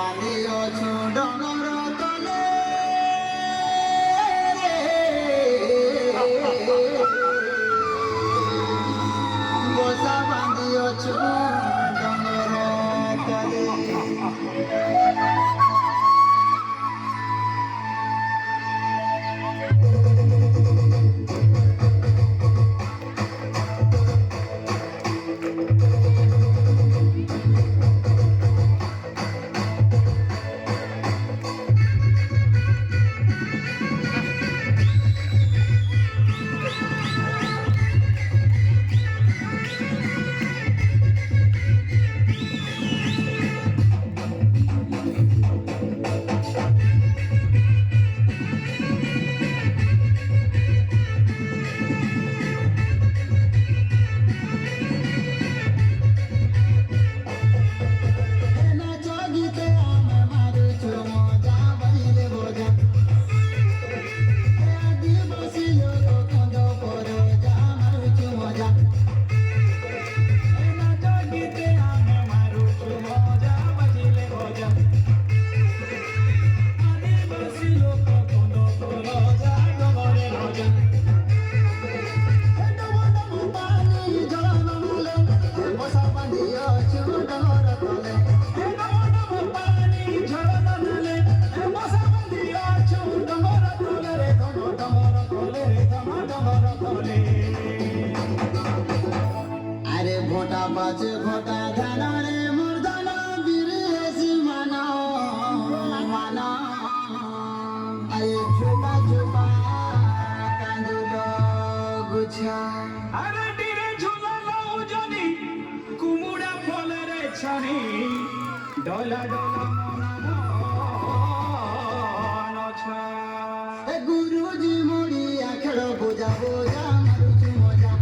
ବାନ୍ଧିଅଛୁ ଡଙ୍ଗର ତଲେ ବସା ବାନ୍ଧିଅଛୁ ଡଙ୍ଗର ତଲେ আরে ভোটা পাচ্ছে ভোটা ধানরে মুর্দান বিরেসি মানা মানা আরে ছোপা ছোপা কান্দুল গুছা আরে টিরে ঝুলালো জনি কুমুড়া ফলরে ছানি ডলা ডলা মন ছা এ গুরুজি মুড়িয়া খেল বোঝা বোঝা মারুচু মজা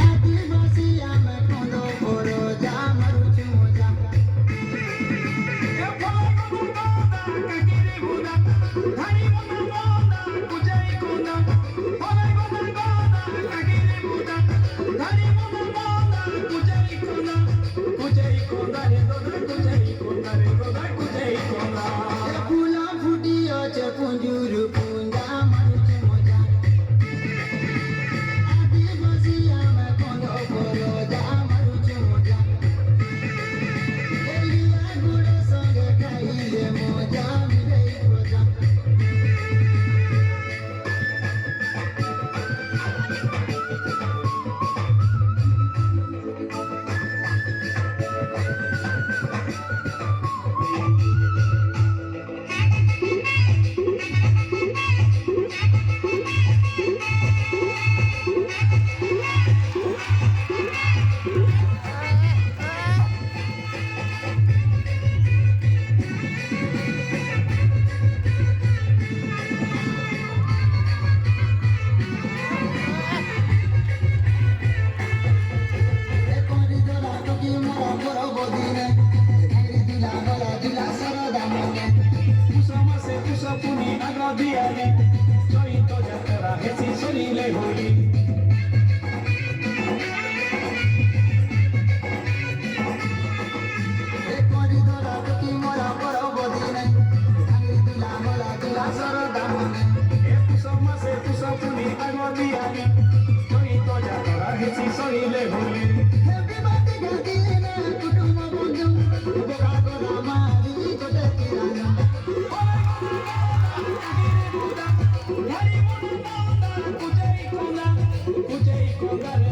আদিবাসী আমি কন্দ বড় যা মারুচু মজা এ ফলগো বুদা কাকিরে বুদা ধানি মনা মনা কুজাই কোনা ফলগো বুদা কাকিরে বুদা ধানি মনা মনা কুজাই কোনা রে দোদা কুজাই কোনা এ ফুলা ফুটিয়াছে পুঞ্জুর পুঞ্জা মারুচু মজা আদিবাসী আমি কন্দ বড় যা মারুচু মজা এলিয়া গুড় সঙ্গে খাইলে মজা মিলে প্রজা পুনি আগ দিয়ালে চৈত যাত্রা হেসি সরিলে হরি মাসে পুষ পুনি আগ দিয়ালে চৈত যাত্রা হেসি সরিলে হরি কুজাই কোনা রে